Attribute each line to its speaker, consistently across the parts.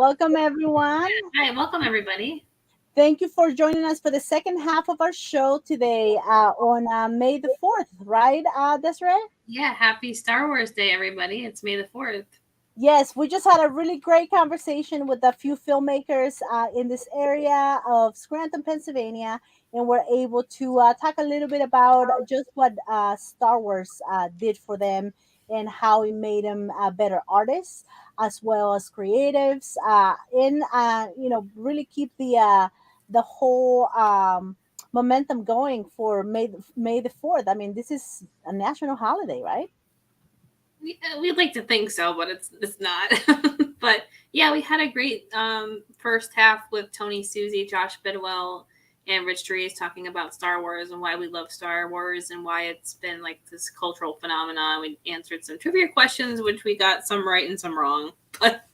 Speaker 1: Welcome, everyone.
Speaker 2: Hi, welcome everybody.
Speaker 1: Thank you for joining us for the second half of our show today on May the 4th, right, Desiree?
Speaker 2: Yeah, happy Star Wars Day, everybody. It's May the 4th.
Speaker 1: Yes, we just had a really great conversation with a few filmmakers in this area of Scranton, Pennsylvania, and we're able to talk a little bit about just what Star Wars did for them and how it made them better artists as well as creatives, and really keep the whole momentum going for May the 4th. I mean, this is a national holiday, right?
Speaker 2: We'd like to think so, but it's not. But yeah, we had a great first half with Tony Susie, Josh Bidwell, and Rich Dries talking about Star Wars and why we love Star Wars and why it's been like this cultural phenomenon. We answered some trivia questions, which we got some right and some wrong. But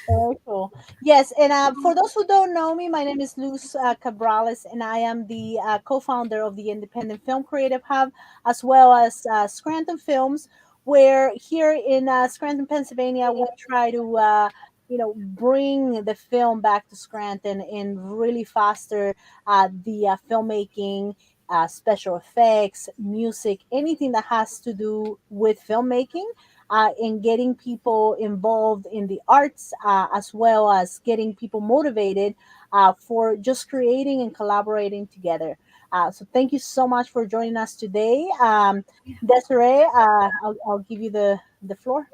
Speaker 1: Very cool. Yes, and for those who don't know me, my name is Luz Cabrales, and I am the co-founder of the Independent Film Creative Hub, as well as Scranton Films. Where here in Scranton, Pennsylvania, we try to bring the film back to Scranton and really foster the filmmaking, special effects, music, anything that has to do with filmmaking, in getting people involved in the arts, as well as getting people motivated for just creating and collaborating together. So thank you so much for joining us today. Desiree, I'll give you the floor.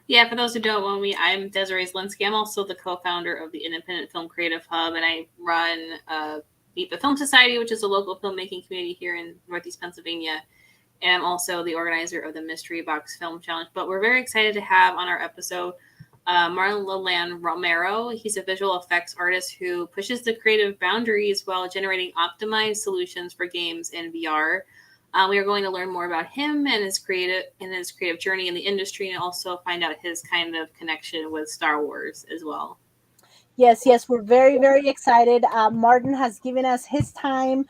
Speaker 2: yeah, for those who don't know me, I'm Desiree Zelinsky. I'm also the co-founder of the Independent Film Creative Hub, and I run Meet the Film Society, which is a local filmmaking community here in Northeast Pennsylvania. And I'm also the organizer of the Mystery Box Film Challenge. But we're very excited to have on our episode Marlon Romero. He's a visual effects artist who pushes the creative boundaries while generating optimized solutions for games in VR. We are going to learn more about him and his creative journey in the industry, and also find out his kind of connection with Star Wars as well.
Speaker 1: Yes, we're very, very excited. Martin has given us his time,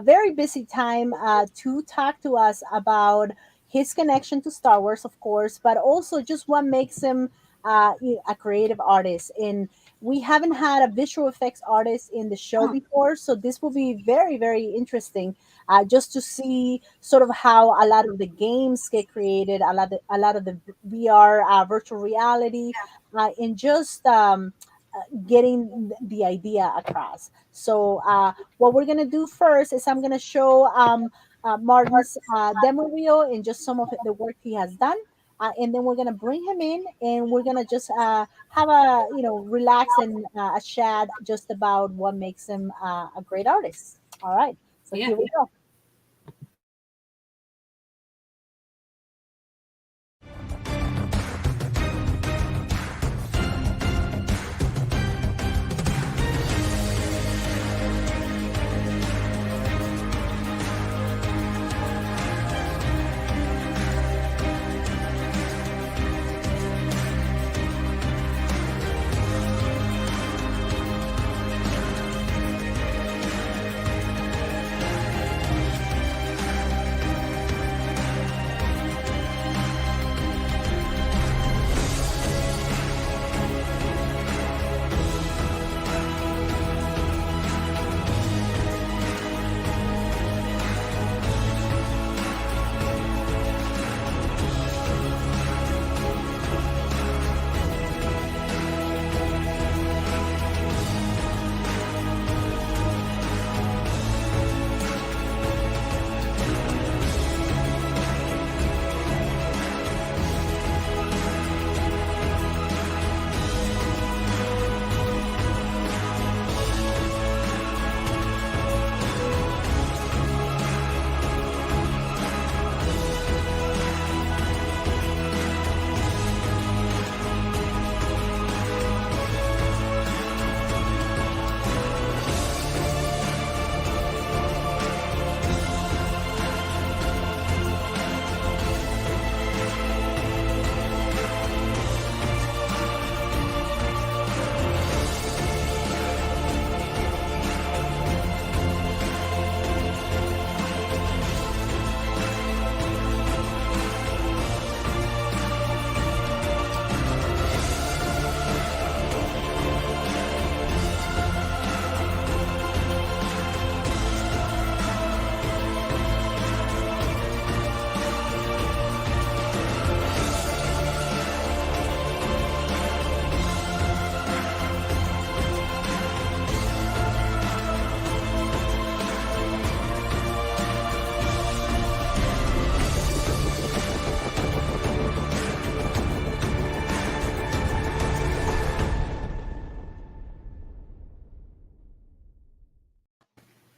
Speaker 1: very busy time, to talk to us about his connection to Star Wars, of course, but also just what makes him a creative artist. And we haven't had a visual effects artist in the show before, so this will be very, very interesting, just to see sort of how a lot of the games get created, a lot of the VR, virtual reality, and just getting the idea across. So what we're gonna do first is I'm gonna show Martin's demo reel and just some of the work he has done. And then we're gonna bring him in, and we're gonna just have a relax and a chat just about what makes him a great artist. All right, so
Speaker 2: Yeah.
Speaker 1: here we go.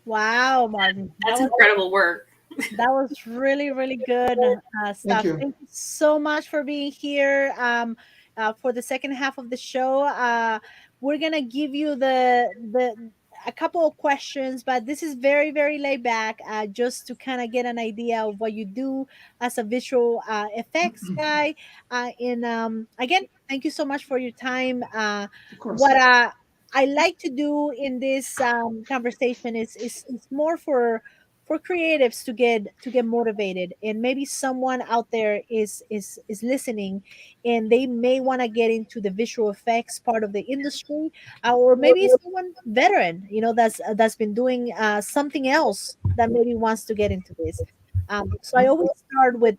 Speaker 1: Wow, Martin,
Speaker 2: That's incredible work.
Speaker 1: that was really, really good
Speaker 3: Thank
Speaker 1: stuff.
Speaker 3: you.
Speaker 1: Thank you so much for being here. For the second half of the show, we're gonna give you the a couple of questions, but this is very, very laid back, just to kind of get an idea of what you do as a visual effects guy. And again, thank you so much for your time.
Speaker 3: Of
Speaker 1: What
Speaker 3: course.
Speaker 1: I like to do in this conversation is more for creatives to get motivated, and maybe someone out there is listening, and they may want to get into the visual effects part of the industry, or maybe someone veteran, that's been doing something else, that maybe wants to get into this. So I always start with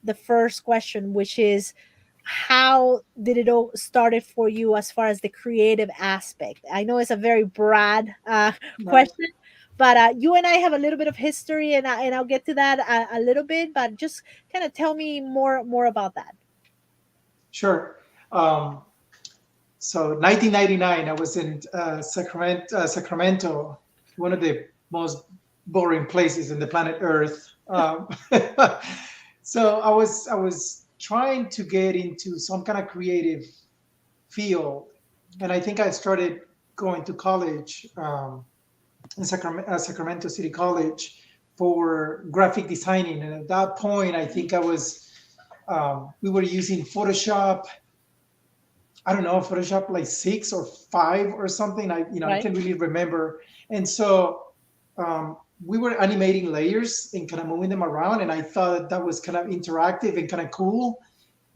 Speaker 1: the first question, which is, how did it all started for you as far as the creative aspect? I know it's a very broad
Speaker 3: Right.
Speaker 1: question, but you and I have a little bit of history, and I'll get to that a little bit. But just kind of tell me more about that.
Speaker 3: Sure. Um, so 1999, I was in Sacramento, one of the most boring places in the planet Earth. So I was trying to get into some kind of creative field, and I think I started going to college in Sacramento City College for graphic designing. And at that point, I think we were using Photoshop. I don't know, Photoshop like 6 or 5 or something. I
Speaker 1: Right.
Speaker 3: can't really remember. And so we were animating layers and kind of moving them around. And I thought that was kind of interactive and kind of cool,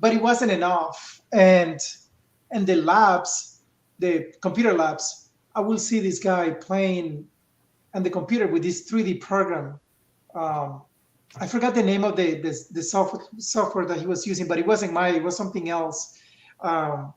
Speaker 3: but it wasn't enough. And the labs, the computer labs, I will see this guy playing on the computer with this 3D program. Um, I forgot the name of the software that he was using, but it wasn't Maya, it was something else. Um,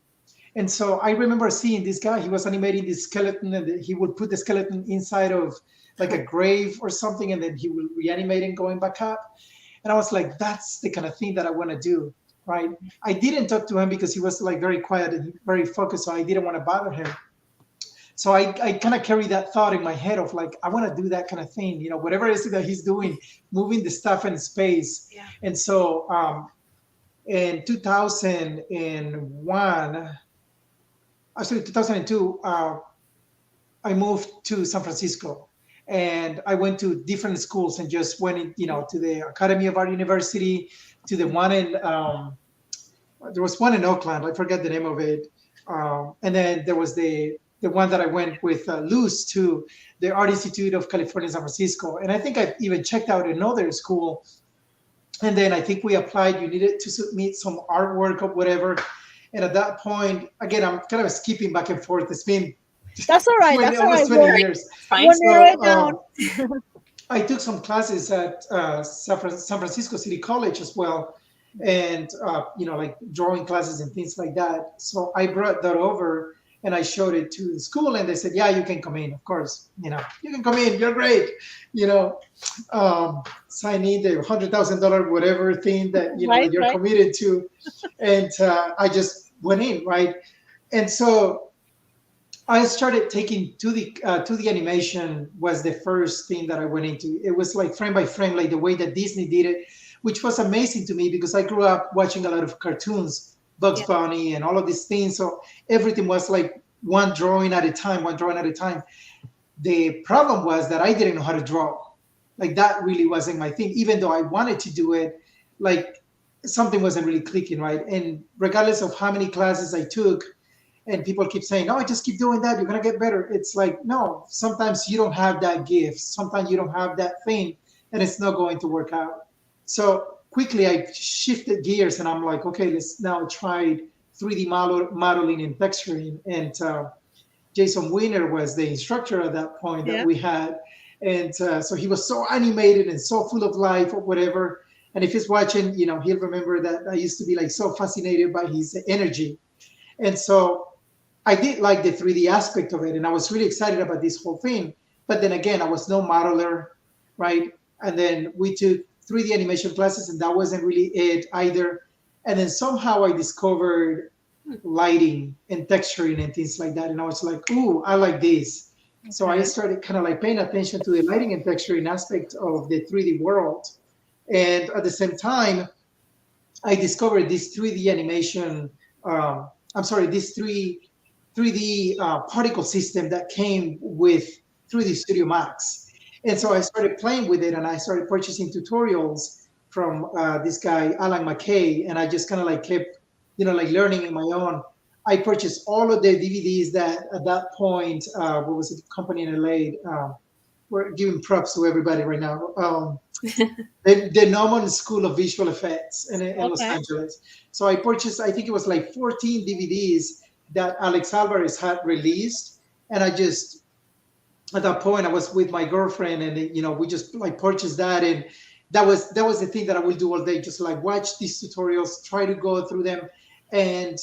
Speaker 3: and so I remember seeing this guy. He was animating this skeleton, and he would put the skeleton inside of like a grave or something, and then he will reanimate and going back up. And I was like, that's the kind of thing that I want to do, right? I didn't talk to him because he was like very quiet and very focused, so I didn't want to bother him. So I kind of carry that thought in my head of like, I want to do that kind of thing, whatever it is that he's doing, moving the stuff in space.
Speaker 2: Yeah.
Speaker 3: And so in 2001, actually 2002, I moved to San Francisco, and I went to different schools and just went to the Academy of Art University, to the one in there was one in Oakland. I forget the name of it. And then there was the one that I went with Luz to the Art Institute of California, San Francisco. And I think I even checked out another school. And then I think we applied. You needed to submit some artwork or whatever. And at that point, again, I'm kind of skipping back and forth. It's been
Speaker 1: That's all right.
Speaker 3: 20,
Speaker 1: That's all
Speaker 3: almost
Speaker 1: right.
Speaker 3: 20
Speaker 1: We'll,
Speaker 3: years.
Speaker 2: Fine.
Speaker 1: we'll narrow it
Speaker 3: So
Speaker 1: down.
Speaker 3: I took some classes at San Francisco City College as well, and like drawing classes and things like that. So I brought that over and I showed it to the school, and they said, "Yeah, you can come in. Of course, you can come in. You're great." You know, signing the $100,000 whatever thing that
Speaker 1: Right.
Speaker 3: that you're
Speaker 1: Right.
Speaker 3: committed to, and I just went in, right, and so I started taking to the animation was the first thing that I went into. It was like frame by frame, like the way that Disney did it, which was amazing to me because I grew up watching a lot of cartoons, Bugs
Speaker 1: Yeah.
Speaker 3: Bunny, and all of these things. So everything was like one drawing at a time, one drawing at a time. The problem was that I didn't know how to draw. Like that really wasn't my thing, even though I wanted to do it. Like something wasn't really clicking, right? And regardless of how many classes I took, and people keep saying, "No, just keep doing that. You're gonna get better." It's like, no. Sometimes you don't have that gift. Sometimes you don't have that thing, and it's not going to work out. So quickly, I shifted gears, and I'm like, okay, let's now try 3D modeling and texturing. And Jason Wiener was the instructor at that point that
Speaker 1: Yeah.
Speaker 3: we had, and so he was so animated and so full of life or whatever. And if he's watching, he'll remember that I used to be like so fascinated by his energy. And so I did like the 3D aspect of it, and I was really excited about this whole thing. But then again, I was no modeler, right? And then we took 3D animation classes, and that wasn't really it either. And then somehow I discovered lighting and texturing and things like that, and I was like, "Ooh, I like this." So I started kind of like paying attention to the lighting and texturing aspect of the 3D world. And at the same time, I discovered this 3D animation. I'm sorry, this 3D particle system that came with 3D Studio Max. And so I started playing with it, and I started purchasing tutorials from this guy Alan McKay, and I just kind of like kept, like learning in my own. I purchased all of the DVDs that at that point, what was it, company in LA? We're giving props to everybody right now. The Norman School of Visual Effects in Los
Speaker 1: Okay.
Speaker 3: Angeles. So I purchased, I think it was like 14 DVDs that Alex Alvarez had released, and I just at that point I was with my girlfriend, and we just like purchased that, and that was the thing that I will do all day, just like watch these tutorials, try to go through them, and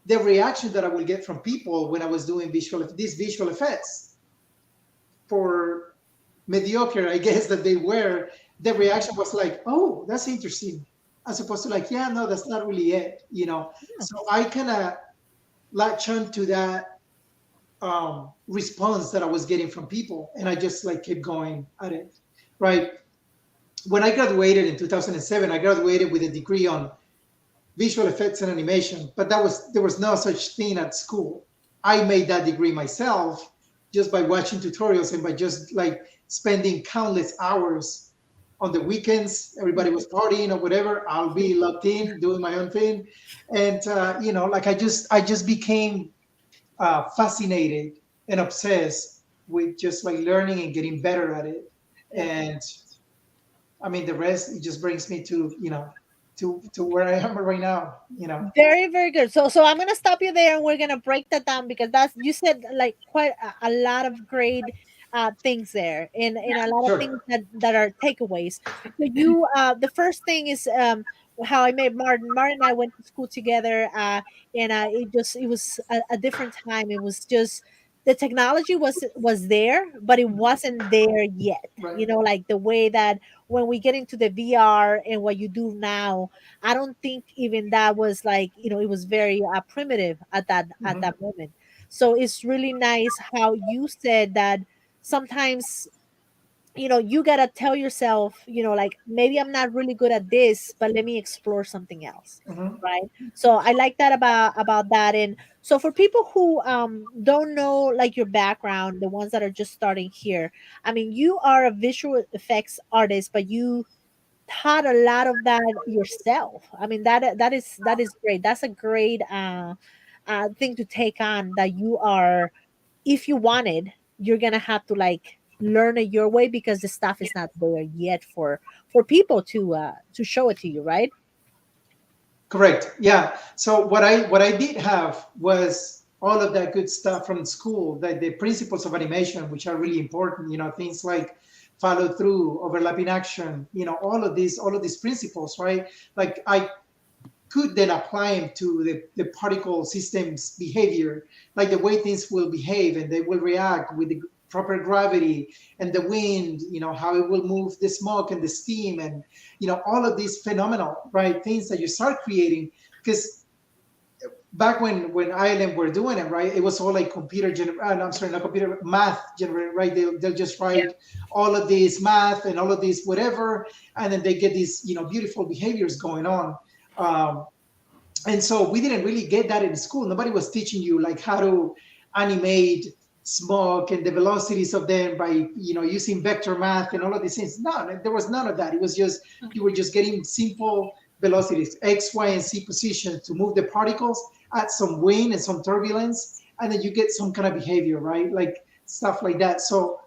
Speaker 3: the reaction that I will get from people when I was doing these visual effects for mediocre, I guess that they were, the reaction was like, oh, that's interesting, as opposed to like, yeah, no, that's not really it. So I kind of latch on to that response that I was getting from people, and I just like kept going at it, right? When I graduated in 2007, I graduated with a degree on visual effects and animation, but there was no such thing at school. I made that degree myself just by watching tutorials and by just like spending countless hours on the weekends. Everybody was partying or whatever. I'll be locked in doing my own thing, and like I just became fascinated and obsessed with just like learning and getting better at it. And I mean, the rest, it just brings me to where I am right now.
Speaker 1: Very, very good. So I'm gonna stop you there, and we're gonna break that down because that's you said like quite a lot of great things there, and a lot of
Speaker 3: Sure.
Speaker 1: things that are takeaways. So you the first thing is how I met Martin. Martin and I went to school together, and it was a different time. It was just the technology was there, but it wasn't there yet.
Speaker 3: Right.
Speaker 1: Like the way that when we get into the VR and what you do now, I don't think even that was like, it was very primitive at
Speaker 3: Mhm.
Speaker 1: that moment. So it's really nice how you said that sometimes, you got to tell yourself, like maybe I'm not really good at this, but let me explore something else.
Speaker 3: Mhm.
Speaker 1: Right. So I like that about that. And so for people who don't know like your background, the ones that are just starting here, I mean, you are a visual effects artist, but you taught a lot of that yourself. I mean, that is great. That's a great thing to take on, that you are, if you wanted, you're gonna have to like learn it your way because the stuff is not there yet for people to show it to you, right?
Speaker 3: Correct. Yeah. So what I did have was all of that good stuff from school, the principles of animation, which are really important. Things like follow through, overlapping action. All of these principles, right? Like I could then apply them to the particle system's behavior, like the way things will behave and they will react with the proper gravity and the wind, how it will move the smoke and the steam, and all of these phenomenal, right, things that you start creating. Because back when ILM were doing it, right, it was all like I'm sorry, not computer, math generated, right? They'll just
Speaker 1: Yeah.
Speaker 3: write all of this math and all of this whatever, and then they get these beautiful behaviors going on. um, and so we didn't really get that in school. Nobody was teaching you like how to animate smoke and the velocities of them by using vector math and all of these things. No, there was none of that. It was just, you were just getting simple velocities, x, y, and z positions to move the particles, add some wind and some turbulence, and then you get some kind of behavior, right? Like stuff like that. So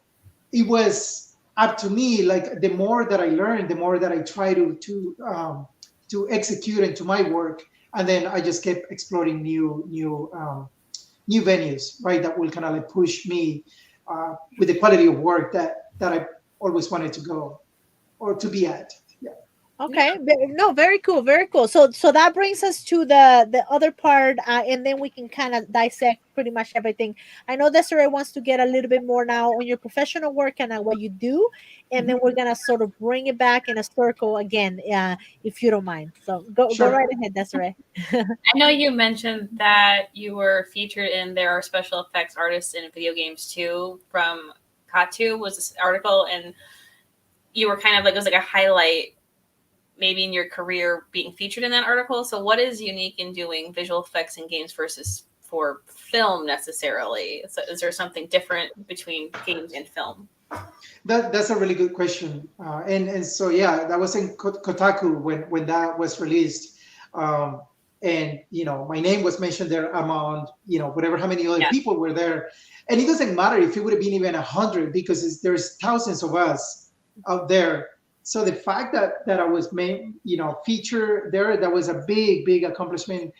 Speaker 3: it was up to me. Like the more that I learned, the more that I try to execute into my work, and then I just kept exploring new venues, right? That will kind of like push me with the quality of work that I always wanted to go or to be at. Yeah.
Speaker 1: Okay. No, very cool. Very cool. So that brings us to the other part, and then we can kind of dissect pretty much everything. I know Desiree wants to get a little bit more now on your professional work and what you do, and then
Speaker 3: Mhm.
Speaker 1: we're gonna sort of bring it back in a circle again, if you don't mind. So go
Speaker 3: Sure.
Speaker 1: right ahead, Desiree.
Speaker 2: I know you mentioned that you were featured in There Are Special Effects Artists in Video Games Too from Katu was this article, and you were kind of like, it was like a highlight maybe in your career being featured in that article. So what is unique in doing visual effects in games versus for film necessarily? So is there something different between games and film?
Speaker 3: That's a really good question. And so yeah, that was in Kotaku when that was released. Um, and my name was mentioned there among whatever how many other
Speaker 2: Yeah.
Speaker 3: people were there. And it doesn't matter if it would have been even 100 because there's thousands of us out there. So the fact that I was made, featured there, that was a big accomplishment.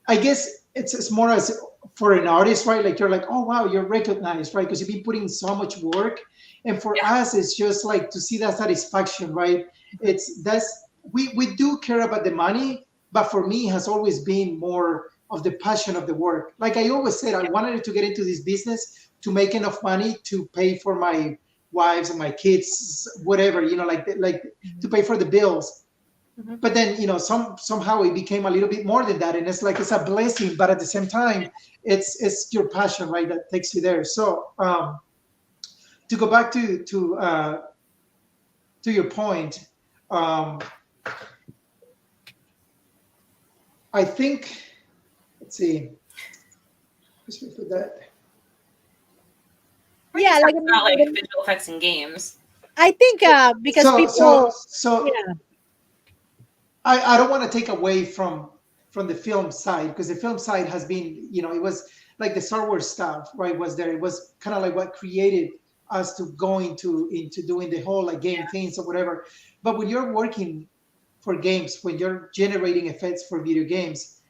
Speaker 3: I guess it's more as for an artist, right? Like you're like, oh wow, you're recognized, right? Because you've been putting so much work, and for
Speaker 2: Yeah.
Speaker 3: us, it's just like to see that satisfaction, right? We do care about the money, but for me, it has always been more of the passion of the work. Like I always said, I wanted to get into this business to make enough money to pay for my wives and my kids, whatever, like to pay for the bills.
Speaker 1: Mhm.
Speaker 3: But then somehow it became a little bit more than that, and it's like it's a blessing, but at the same time it's your passion, right, that takes you there. So to go back to your point, um, I think, let's see, just wait for that.
Speaker 2: We can
Speaker 1: Yeah,
Speaker 2: talk
Speaker 1: like
Speaker 2: about like visual effects in games.
Speaker 1: I think because
Speaker 3: so so
Speaker 1: people,
Speaker 3: so
Speaker 1: yeah,
Speaker 3: I don't want to take away from the film side, because the film side has been, it was like the Star Wars stuff, right? Was there? It was kind of like what created us to go into doing the whole like game things or whatever. But when you're working for games, when you're generating effects for video games,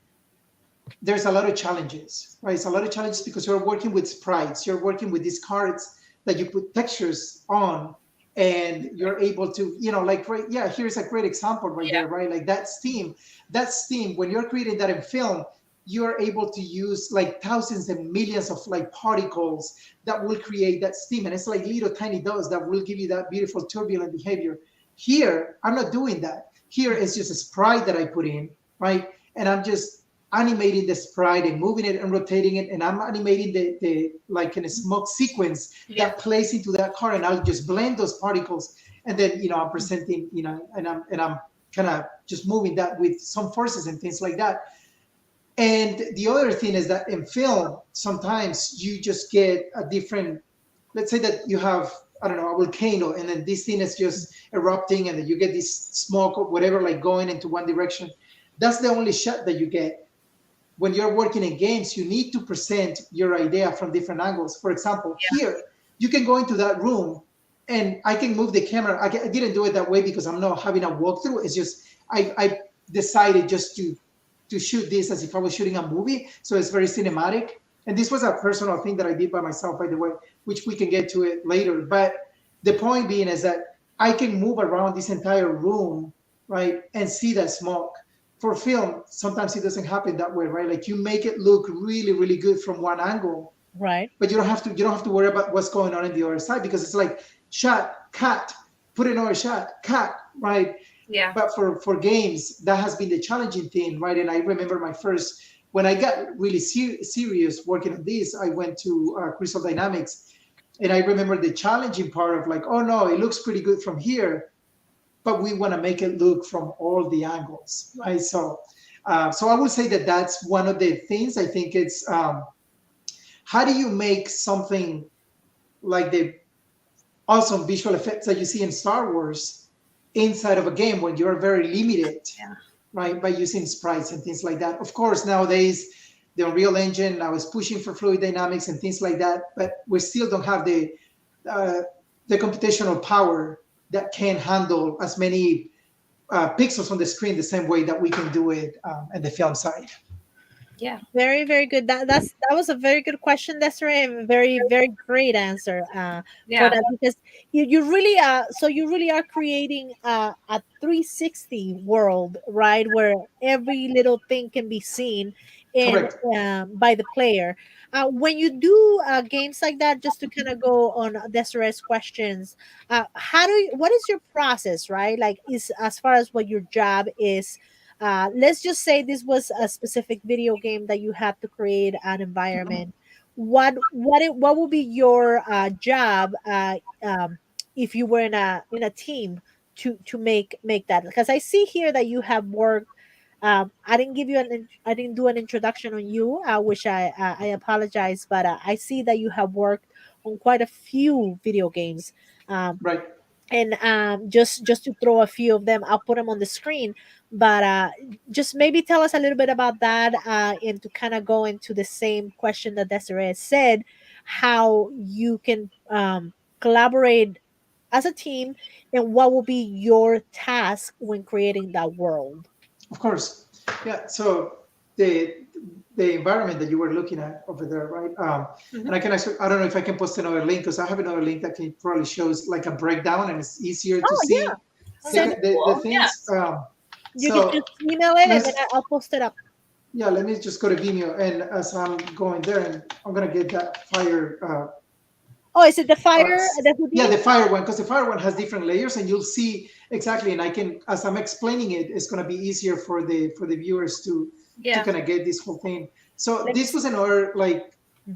Speaker 3: there's a lot of challenges, right? It's a lot of challenges because you're working with sprites, you're working with these cards that you put textures on, and you're able to, like, right, yeah, here's a great example right
Speaker 2: Yeah.
Speaker 3: there, right? Like that steam, when you're creating that in film, you're able to use like thousands and millions of like particles that will create that steam. And it's like little tiny dots that will give you that beautiful turbulent behavior. Here, I'm not doing that. Here is just a sprite that I put in, right? And I'm just animating the sprite and moving it and rotating it, and I'm animating the like in a smoke sequence
Speaker 2: Yeah.
Speaker 3: that plays into that car, and I'll just blend those particles, and then I'm presenting, and I'm kind of just moving that with some forces and things like that. And the other thing is that in film, sometimes you just get a different, let's say that you have, I don't know, a volcano, and then this thing is just erupting, and then you get this smoke or whatever, like going into one direction. That's the only shot that you get. When you're working in games, you need to present your idea from different angles. For example, here, you can go into that room and I can move the camera. I didn't do it that way because I'm not having a walkthrough. It's just, I decided just to shoot this as if I was shooting a movie. So it's very cinematic. And this was a personal thing that I did by myself, by the way, which we can get to it later. But the point being is that I can move around this entire room, right, and see that smoke. For film, sometimes it doesn't happen that way, right? Like you make it look really, really good from one angle,
Speaker 1: right.
Speaker 3: but you don't have to worry about what's going on the other side, because it's like shot, cut, put another shot, cut, right?
Speaker 2: Yeah.
Speaker 3: But for games, that has been the challenging thing, right? And I remember my first, when I got really serious working on this, I went to Crystal Dynamics, and I remember the challenging part of like, oh no, it looks pretty good from here, but we want to make it look from all the angles, right? So I would say that that's one of the things. I think it's how do you make something like the awesome visual effects that you see in Star Wars inside of a game when you're very limited,
Speaker 2: Yeah.
Speaker 3: right, by using sprites and things like that. Of course, nowadays the Unreal Engine now is pushing for fluid dynamics and things like that, but we still don't have uh, the computational power that can handle as many pixels on the screen the same way that we can do it in the film side.
Speaker 2: Yeah.
Speaker 1: Very, very good. That was a very good question, Desiree, and very, very great answer for
Speaker 2: Yeah.
Speaker 1: that, because you really you really are creating a 360 world, right, where every little thing can be seen in
Speaker 3: Correct.
Speaker 1: by the player. When you do games like that, just to kind of go on Desiree's questions, what is your process, right? Like, is as far as what your job is, let's just say this was a specific video game that you had to create an environment. What would be your job if you were in a team to make that? Because I see here that you have worked. I didn't do an introduction on you, which I apologize, but I see that you have worked on quite a few video games. Um,
Speaker 3: Right.
Speaker 1: and just to throw a few of them, I'll put them on the screen, but just maybe tell us a little bit about that, and to kind of go into the same question that Desiree said, how you can collaborate as a team, and what will be your task when creating that world.
Speaker 3: Of course. Yeah. So the the environment that you were looking at over there, right?
Speaker 2: Hmm.
Speaker 3: And I can actually, I don't know if I can post another link because I have another link that can probably shows like a breakdown and it's easier to
Speaker 1: Oh yeah,
Speaker 3: see
Speaker 2: Oh,
Speaker 1: send
Speaker 2: that's
Speaker 1: it.
Speaker 3: the
Speaker 2: cool. Yeah.
Speaker 3: things.
Speaker 1: You can
Speaker 3: So
Speaker 1: just email it, and then
Speaker 3: let's,
Speaker 1: I'll post it up.
Speaker 3: yeah, let me just go to Vimeo. And as I'm going there, and I'm going to get that fire
Speaker 1: Oh, is it the fire, the
Speaker 3: yeah,
Speaker 1: Houdini?
Speaker 3: the fire one, because the fire one has different layers, and you'll see exactly. And I can, as I'm explaining it, it's going to be easier for the viewers to
Speaker 2: Yeah.
Speaker 3: kind of get this whole thing. So
Speaker 1: Let me
Speaker 3: this
Speaker 1: see.
Speaker 3: was another like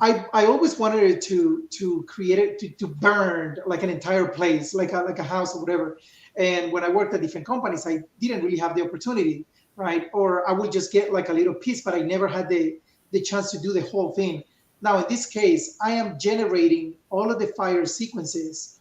Speaker 3: I always wanted it to create it to burn like an entire place, like a house or whatever. And when I worked at different companies, I didn't really have the opportunity, right? Or I would just get like a little piece, but I never had the chance to do the whole thing. Now, in this case, I am generating all of the fire sequences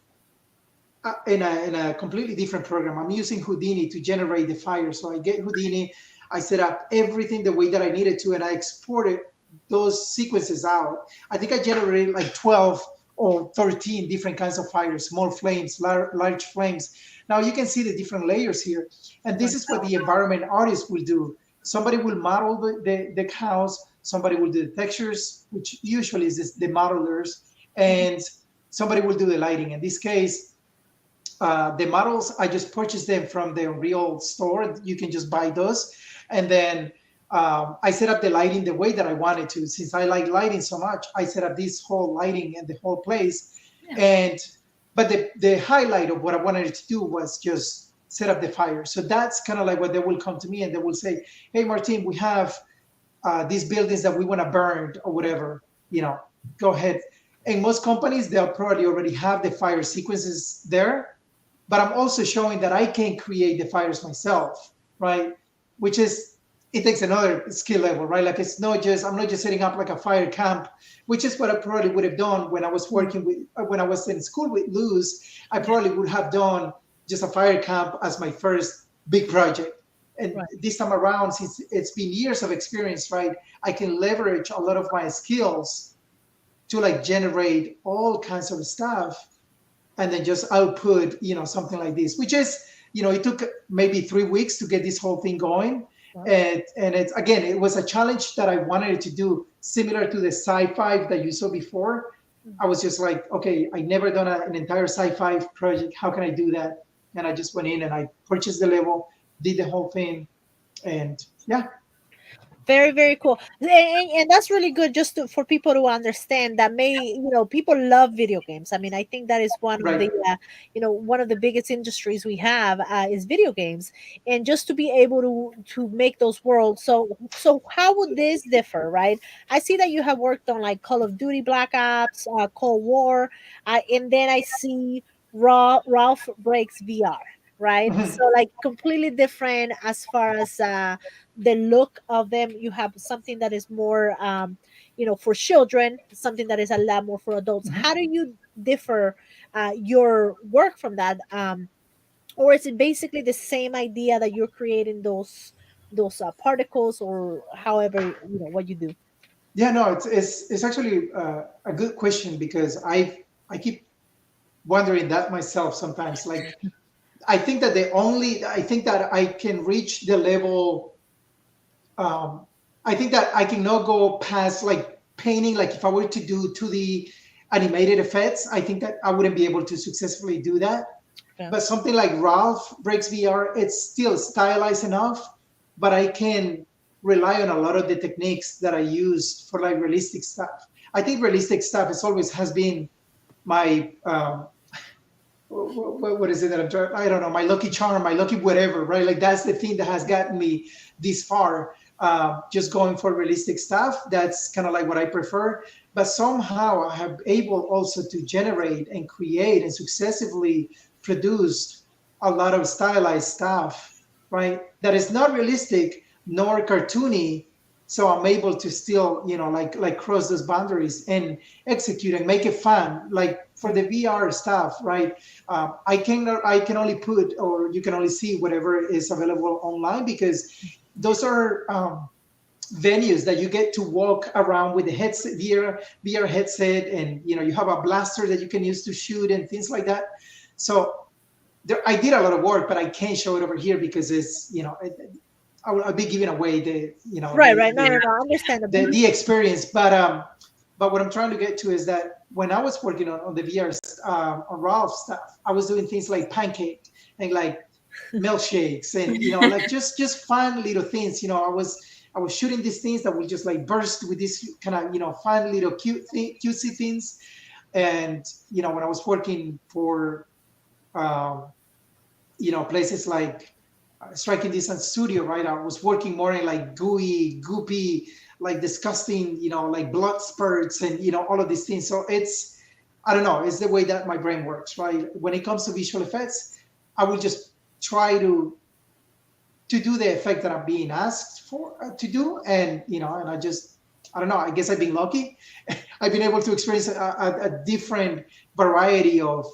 Speaker 3: in a completely different program. I'm using Houdini to generate the fire. So I get Houdini, I set up everything the way that I needed to, and I exported those sequences out. I think I generated like 12 or 13 different kinds of fires, small flames, large flames. Now you can see the different layers here. And this
Speaker 1: Right.
Speaker 3: is what the environment artist will do. Somebody will model the house, somebody will do the textures, which usually is the modelers, and somebody will do the lighting. In this case, the models, I just purchased them from the Unreal store. You can just buy those. And then I set up the lighting the way that I wanted to. Since I like lighting so much, I set up this whole lighting and the whole place.
Speaker 2: Yeah.
Speaker 3: And but the highlight of what I wanted to do was just set up the fire. So that's kind of like what they will come to me and they will say, "Hey, Martin, we have these buildings that we want to burn or whatever. You know, go ahead." And most companies, they'll probably already have the fire sequences there, but I'm also showing that I can create the fires myself, right? Which is, it takes another skill level, right? Like it's not just, I'm not just setting up like a fire camp, which is what I probably would have done when I was working with, when I was in school with Luz. I probably would have done just a fire camp as my first big project. And
Speaker 1: Right.
Speaker 3: this time around, since it's been years of experience, right? I can leverage a lot of my skills to like generate all kinds of stuff and then just output, something like this, which is, it took maybe 3 weeks to get this whole thing going.
Speaker 1: Wow.
Speaker 3: And it's, again, it was a challenge that I wanted to do similar to the sci-fi that you saw before. I was just like, okay, I never done an entire sci-fi project. How can I do that? And I just went in and I purchased the level, did the whole thing. And yeah,
Speaker 1: Very, very cool. And that's really good, just for people to understand that, people love video games. I mean, I think that is one of
Speaker 3: right.
Speaker 1: one of the biggest industries we have, is video games. And just to be able to make those worlds. So how would this differ, right? I see that you have worked on like Call of Duty Black Ops, Cold War, and then I see Ralph Breaks VR, right?
Speaker 3: Mhm.
Speaker 1: So like completely different as far as the look of them. You have something that is more for children, something that is a lot more for adults. How
Speaker 3: Mhm.
Speaker 1: do you differ your work from that, or is it basically the same idea that you're creating those particles, or however what you do?
Speaker 3: Yeah, no, it's actually a good question because I keep wondering that myself sometimes. Like, I think that I can reach the level I think that I cannot go past like painting. Like if I were to do 2D animated effects, I think that I wouldn't be able to successfully do that.
Speaker 1: Okay.
Speaker 3: But something like Ralph Breaks VR, it's still stylized enough, but I can rely on a lot of the techniques that I used for like realistic stuff. I think realistic stuff is always has been my what is it that I'm trying? I don't know, my lucky charm, my lucky whatever, right? Like that's the thing that has gotten me this far. Just going for realistic stuff. That's kind of like what I prefer. But somehow I have able also to generate and create and successively produce a lot of stylized stuff, right? That is not realistic nor cartoony. So I'm able to still, like cross those boundaries and execute and make it fun. Like for the VR stuff, right? I can only put, or you can only see whatever is available online, because those are venues that you get to walk around with the headset, VR headset, and you have a blaster that you can use to shoot and things like that. So I did a lot of work, but I can't show it over here because it's I'll be giving away the
Speaker 1: Right, right. No, no, no. Understandable.
Speaker 3: the experience. But what I'm trying to get to is that when I was working on the VR on Ralph stuff, I was doing things like pancake and like milkshakes and like just fun little things. I was shooting these things that would just like burst with this kind of fun little cutesy things. And when I was working for places like Striking Distance Studio, right? I was working more in like gooey, goopy, like disgusting, like blood spurts and all of these things. So I don't know, it's the way that my brain works, right? When it comes to visual effects, I will just try to do the effect that I'm being asked for to do, and I don't know. I guess I've been lucky. I've been able to experience a different variety of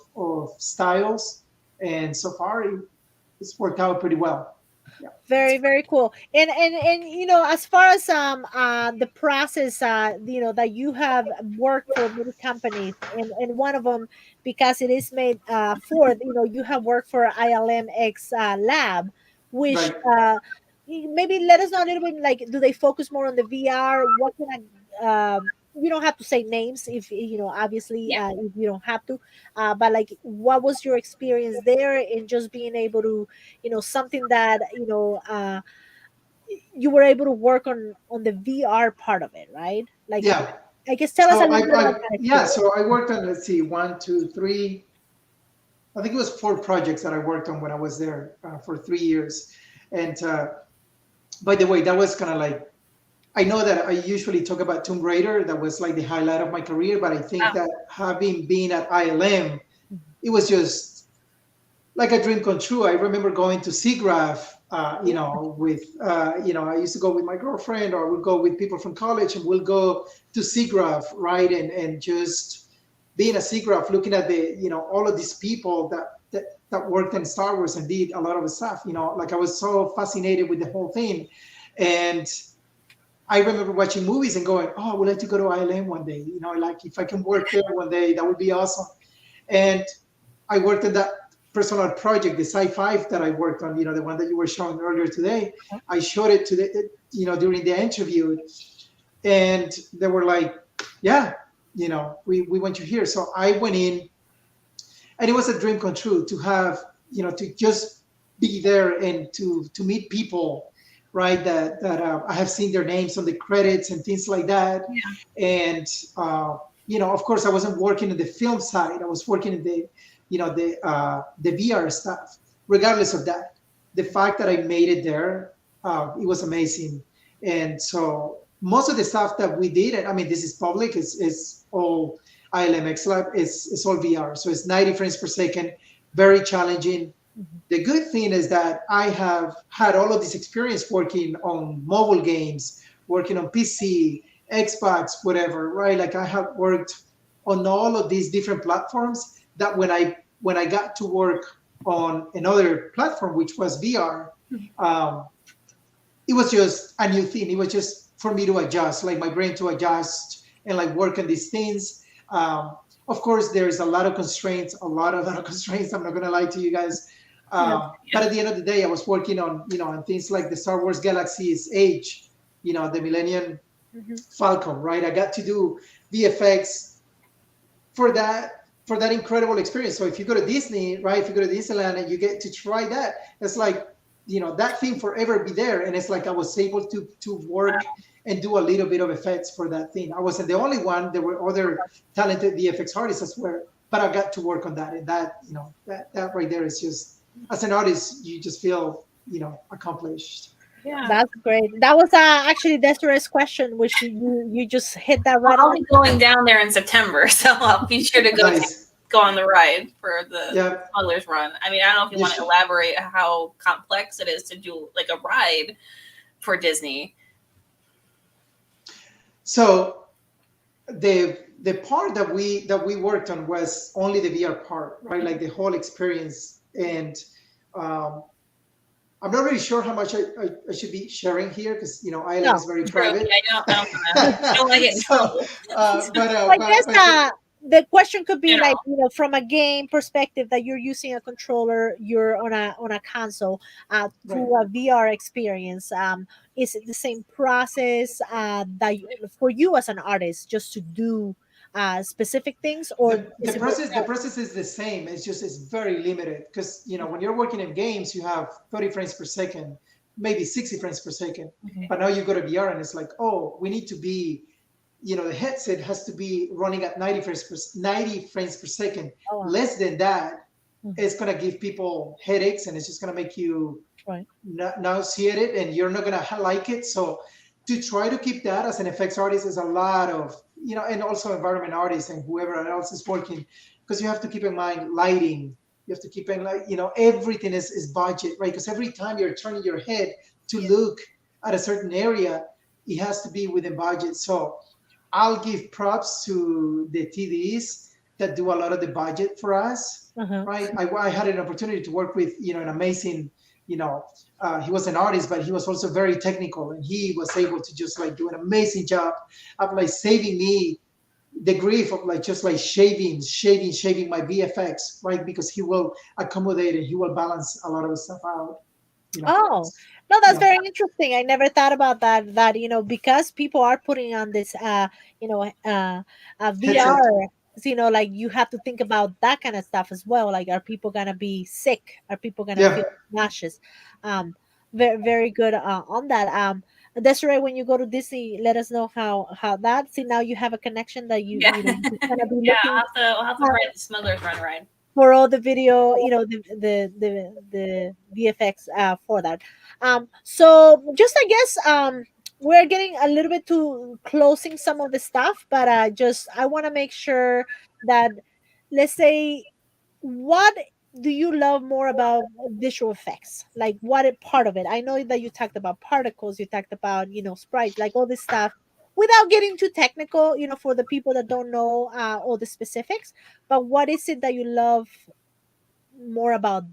Speaker 3: styles, and so far it's worked out pretty well. Yeah.
Speaker 1: Very, very cool. And as far as the process, that you have worked for many companies, and one of them, because it is made for, you have worked for ILMX Lab, which
Speaker 3: Right.
Speaker 1: maybe let us know a little bit, like, do they focus more on the VR? What kind of, you don't have to say names if obviously,
Speaker 2: Yeah.
Speaker 1: if you don't have to, but like, what was your experience there in just being able to, something that you were able to work on the VR part of it, right? Like,
Speaker 3: Yeah.
Speaker 1: I guess tell us a
Speaker 3: So
Speaker 1: little bit about that
Speaker 3: yeah.
Speaker 1: experience.
Speaker 3: So I worked on, let's see, one, two, three. I think it was 4 projects that I worked on when I was there for 3 years. And by the way, that was kind of like, I know that I usually talk about Tomb Raider. That was like the highlight of my career. But I think
Speaker 2: Oh,
Speaker 3: that having been at ILM, it was just like a dream come true. I remember going to SIGGRAPH, with, I used to go with my girlfriend, or we'll go with people from college, and we'll go to SIGGRAPH, right? And just being a SIGGRAPH, looking at all of these people that worked in Star Wars and did a lot of the stuff, like I was so fascinated with the whole thing. And I remember watching movies and going, oh, I would like to go to ILM one day, like if I can work there one day, that would be awesome. And I worked on that personal project, the sci-fi that I worked on, the one that you were showing earlier today. I showed it to during the interview, and they were like, yeah, we want you here. So I went in, and it was a dream come true to have, to just be there and to meet people, right? That I have seen their names on the credits and things like that.
Speaker 2: yeah.
Speaker 3: And of course, I wasn't working in the film side. I was working in the VR stuff. Regardless of that, the fact that I made it there, it was amazing. And so most of the stuff that we did, and I mean, this is public, is all ILMX Lab, it's all VR. So it's 90 frames per second, very challenging.
Speaker 1: Mhm.
Speaker 3: The good thing is that I have had all of this experience working on mobile games, working on PC, Xbox, whatever, right? Like I have worked on all of these different platforms, that when I got to work on another platform, which was VR, um, it was just a new thing. It was just for me to adjust, like my brain to adjust and like work on these things. Of course, there's a lot of constraints, a lot of constraints. I'm not gonna lie to you guys.
Speaker 1: Yeah.
Speaker 3: But at the end of the day, I was working on, on things like the Star Wars Galaxy's Edge, the Millennium
Speaker 1: Mhm.
Speaker 3: Falcon, right? I got to do VFX for that incredible experience. So if you go to Disney, right? If you go to Disneyland and you get to try that, it's like that thing forever be there. And it's like I was able to work and do a little bit of effects for that thing. I wasn't the only one. There were other talented VFX artists as well, but I got to work on that. And that that right there is just, as an artist, you just feel accomplished.
Speaker 2: Yeah.
Speaker 1: That's great. That was actually Desiree's question, which you just hit that
Speaker 2: Well,
Speaker 1: right
Speaker 2: I'll
Speaker 1: on.
Speaker 2: be going down there in September, so I'll be sure to
Speaker 3: Nice.
Speaker 2: go on the ride for the
Speaker 3: Yeah.
Speaker 2: Smugglers run. I mean, I don't know if you
Speaker 3: You
Speaker 2: want to
Speaker 3: should-
Speaker 2: elaborate how complex it is to do like a ride for Disney.
Speaker 3: So the part that we worked on was only the VR part, right? Like the whole experience. And I'm not really sure how much I should be sharing here, because Island
Speaker 1: No.
Speaker 3: is very
Speaker 2: True.
Speaker 3: private.
Speaker 2: Yeah, I don't like it in trouble.
Speaker 1: I guess the question could be
Speaker 2: You
Speaker 1: like, from a game perspective, that you're using a controller, you're on a console, through a VR experience. Is it the same process for you as an artist, just to do specific things, or
Speaker 3: the
Speaker 1: is it more
Speaker 3: process is the same. It's very limited, because when you're working in games, you have 30 frames per second, maybe 60 frames per second.
Speaker 1: Mhm.
Speaker 3: But now you go to VR and it's like, oh, we need to be, the headset has to be running at 90 frames per second.
Speaker 1: Oh, wow.
Speaker 3: Less than that,
Speaker 1: Mhm.
Speaker 3: it's gonna give people headaches, and it's just gonna make you
Speaker 1: Right.
Speaker 3: nauseated, and you're not gonna like it. So to try to keep that as an effects artist is a lot of, and also environment artists and whoever else is working, because you have to keep in mind lighting. You have to keep in everything is budget, right? Because every time you're turning your head to look at a certain area, it has to be within budget. So I'll give props to the TDs that do a lot of the budget for us,
Speaker 1: Uh-huh.
Speaker 3: right? I had an opportunity to work with, an amazing, he was an artist, but he was also very technical, and he was able to just do an amazing job of saving me the grief of just shaving my VFX, right? Because he will accommodate and he will balance a lot of the stuff out.
Speaker 1: Oh, no, that's
Speaker 3: Yeah.
Speaker 1: very interesting. I never thought about that. That because people are putting on this,
Speaker 3: Headset.
Speaker 1: VR. Like you have to think about that kind of stuff as well. Like, are people gonna be sick? Are people gonna
Speaker 3: Yeah.
Speaker 1: feel nauseous? Very very good on that. Desiree, when you go to Disney, let us know how that. See, now you have a connection that you
Speaker 2: Yeah.
Speaker 1: you're gonna be
Speaker 2: Yeah,
Speaker 1: looking
Speaker 2: I'll have to ride the Smugglers ride.
Speaker 1: for all the video, the VFX for that. So just I guess we're getting a little bit to closing some of the stuff, but I want to make sure that, let's say, what do you love more about visual effects? Like, part of it? I know that you talked about particles, you talked about sprites, like all this stuff, without getting too technical, for the people that don't know all the specifics. But what is it that you love more about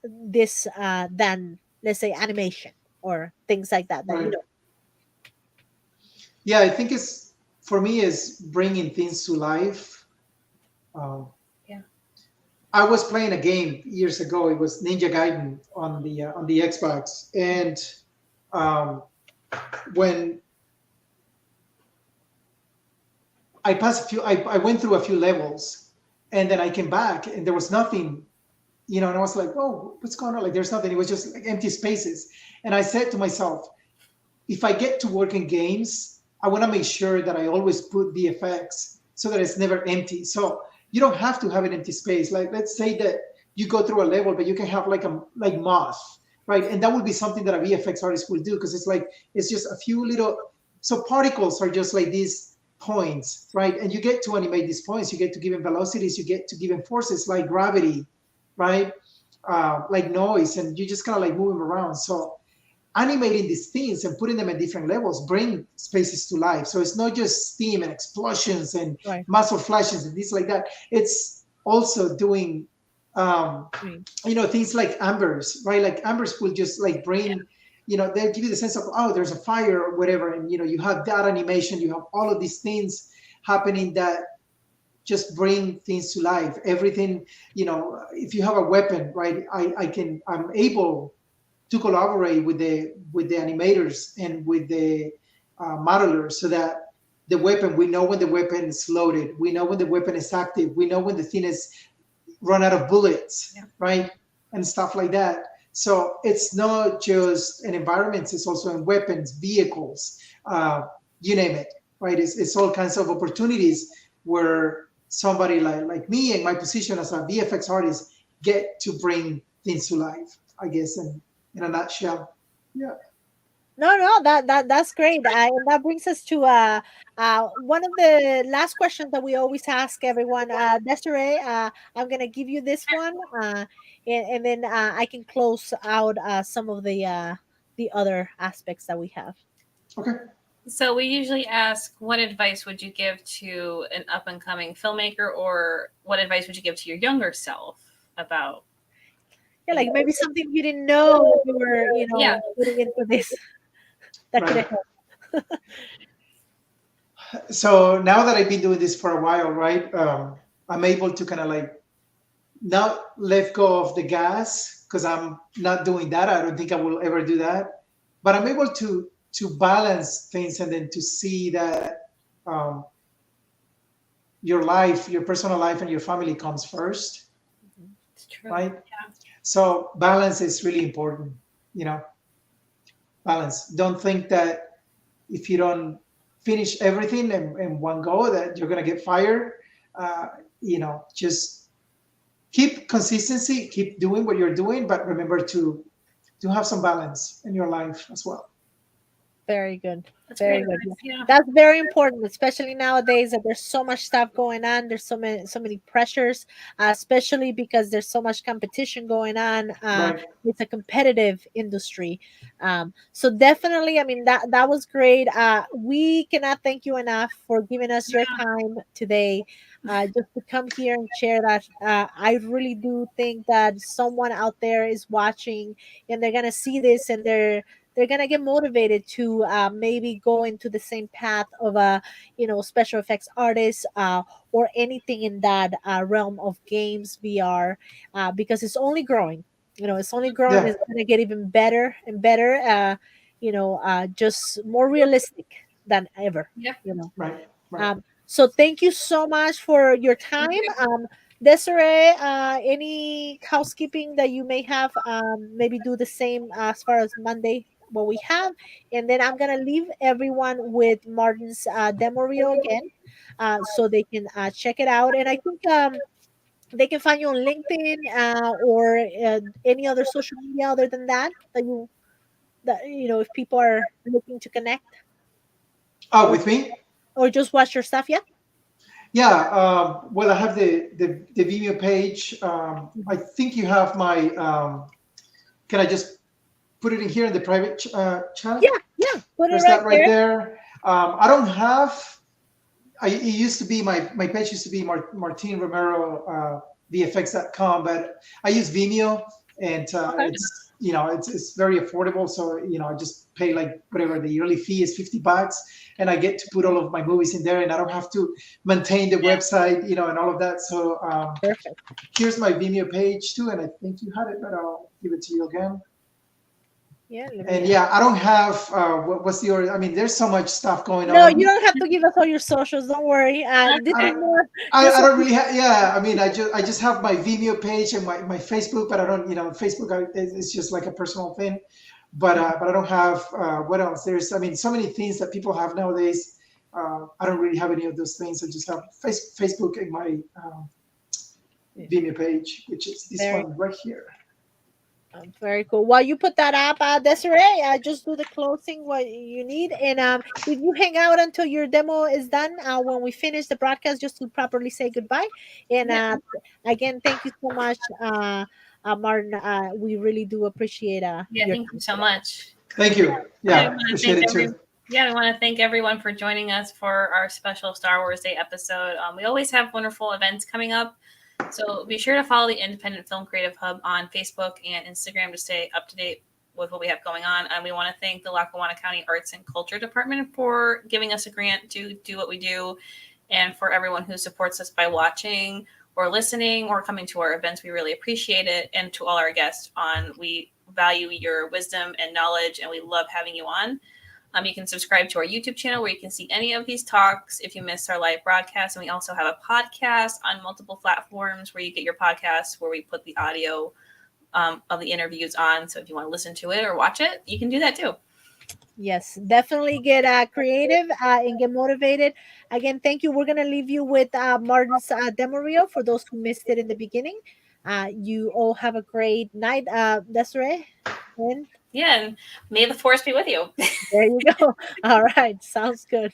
Speaker 1: this than, let's say, animation or things like that?
Speaker 3: Right. Yeah, I think it's, for me, is bringing things to life.
Speaker 2: Yeah.
Speaker 3: I was playing a game years ago. It was Ninja Gaiden on the Xbox, and when I passed I went through a few levels, and then I came back, and there was nothing, and I was like, "Oh, what's going on?" Like, there's nothing. It was just empty spaces, and I said to myself, if I get to work in games, I want to make sure that I always put VFX so that it's never empty. So you don't have to have an empty space. Like, let's say that you go through a level, but you can have like moss, right? And that would be something that a VFX artist will do, because it's just a few little. So particles are just like these points, right? And you get to animate these points. You get to give them velocities. You get to give them forces like gravity, right? Like noise, and you just kind of move them around. So animating these things and putting them at different levels bring spaces to life. So it's not just steam and explosions and
Speaker 1: Right.
Speaker 3: muscle flashes and things like that. It's also doing things like ambers, right? Like ambers will just bring, they'll give you the sense of, oh, there's a fire or whatever, and you have that animation, you have all of these things happening that just bring things to life. Everything, if you have a weapon, right, I'm able to collaborate with the animators and with the modeler, so that the weapon, we know when the weapon is loaded, we know when the weapon is active, we know when the thing is run out of bullets, right? And stuff like that. So it's not just in environments, it's also in weapons, vehicles, you name it, right? It's all kinds of opportunities where somebody like me in my position as a VFX artist get to bring things to life, I guess, in a nutshell. Yeah.
Speaker 1: No, that's great. And that brings us to one of the last questions that we always ask everyone. Desiree, I'm gonna give you this one, and then I can close out some of the other aspects that we have.
Speaker 3: Okay.
Speaker 2: So we usually ask, what advice would you give to an up and coming filmmaker, or what advice would you give to your younger self about?
Speaker 1: Yeah, like maybe something you didn't know you were,
Speaker 2: Yeah.
Speaker 1: getting into this that could
Speaker 3: Right.
Speaker 1: help.
Speaker 3: So now that I've been doing this for a while, right, I'm able to kind of like not let go of the gas, because I'm not doing that. I don't think I will ever do that. But I'm able to balance things, and then to see that um, your life, your personal life, and your family comes first,
Speaker 2: It's true.
Speaker 3: right?
Speaker 2: Yeah.
Speaker 3: So balance is really important. You know, balance. Don't think that if you don't finish everything in one go, that you're gonna get fired. Uh, just keep consistency, keep doing what you're doing, but remember to have some balance in your life as well.
Speaker 1: Very good.
Speaker 2: That's
Speaker 1: Very
Speaker 2: great
Speaker 1: good.
Speaker 2: advice. Yeah.
Speaker 1: That's very important, especially nowadays that there's so much stuff going on. There's so many pressures, especially because there's so much competition going on.
Speaker 3: Right.
Speaker 1: It's a competitive industry. So definitely, I mean that was great. We cannot thank you enough for giving us your time today, just to come here and share that. I really do think that someone out there is watching, and they're gonna see this, and they're gonna get motivated to maybe go into the same path of a special effects artist, or anything in that realm of games VR, because it's only growing. It's only growing.
Speaker 3: Yeah.
Speaker 1: It's gonna get even better and better. Just more realistic than ever.
Speaker 2: Yep.
Speaker 3: Right. Right.
Speaker 1: So thank you so much for your
Speaker 2: Thank
Speaker 1: time.
Speaker 2: you.
Speaker 1: Desiree, any housekeeping that you may have, maybe do the same as far as Monday, what we have. And then I'm going to leave everyone with Martin's demo reel again, so they can check it out. And I think they can find you on LinkedIn, or any other social media other than that if people are looking to connect,
Speaker 3: Oh,
Speaker 1: or,
Speaker 3: with me?
Speaker 1: or just watch your stuff. Yeah.
Speaker 3: Yeah. Well, I have the Vimeo page. I think you have my. Can I just put it in here in the private chat?
Speaker 1: Yeah, put it
Speaker 3: There's
Speaker 1: right
Speaker 3: that right
Speaker 1: there.
Speaker 3: there. I don't have. It used to be my page used to be Martin Romero VFX.com, but I use Vimeo, and
Speaker 1: Okay.
Speaker 3: it's very affordable. So I just pay like whatever the yearly fee is, $50, and I get to put all of my movies in there, and I don't have to maintain the website, and all of that. So
Speaker 1: Perfect.
Speaker 3: here's my Vimeo page too, and I think you had it, but I'll give it to you again.
Speaker 1: Yeah.
Speaker 3: And yeah, I don't have what's the order. I mean, there's so much stuff going
Speaker 1: No,
Speaker 3: on.
Speaker 1: you don't have to give us all your socials. Don't worry. This
Speaker 3: I
Speaker 1: is
Speaker 3: don't,
Speaker 1: more.
Speaker 3: I,
Speaker 1: This
Speaker 3: I
Speaker 1: one.
Speaker 3: don't really have. Yeah, I mean, I just have my Vimeo page and my Facebook, but I don't. Facebook it's just like a personal thing. But I don't have what else. There's, I mean, so many things that people have nowadays. I don't really have any of those things. I just have Facebook and my Vimeo page, which is this
Speaker 1: Very,
Speaker 3: one right here.
Speaker 1: very cool. While you put that up, Desiree, just do the closing what you need, and if you hang out until your demo is done, when we finish the broadcast, just to properly say goodbye. And
Speaker 2: Yeah.
Speaker 1: again, thank you so much, Martin. We really do appreciate
Speaker 2: Yeah.
Speaker 1: your
Speaker 2: Thank you
Speaker 1: time
Speaker 2: so
Speaker 1: today.
Speaker 2: much.
Speaker 3: Thank you.
Speaker 2: Yeah, we
Speaker 3: Yeah,
Speaker 2: want to
Speaker 3: appreciate
Speaker 2: thank
Speaker 3: it too.
Speaker 2: we want to thank everyone for joining us for our special Star Wars Day episode. We always have wonderful events coming up, so be sure to follow the Independent Film Creative Hub on Facebook and Instagram to stay up to date with what we have going on. And we want to thank the Lackawanna County Arts and Culture Department for giving us a grant to do what we do, and for everyone who supports us by watching or listening or coming to our events. We really appreciate it. And to all our guests we value your wisdom and knowledge, and we love having you on. You can subscribe to our YouTube channel where you can see any of these talks if you missed our live broadcast. And we also have a podcast on multiple platforms where you get your podcasts, where we put the audio of the interviews on. So if you want to listen to it or watch it, you can do that too.
Speaker 1: Yes, definitely get creative and get motivated. Again, thank you. We're going to leave you with Martin's demo reel for those who missed it in the beginning. You all have a great night, Desiree. And
Speaker 2: Yeah, and may the force be with you.
Speaker 1: there you go. All right, sounds good.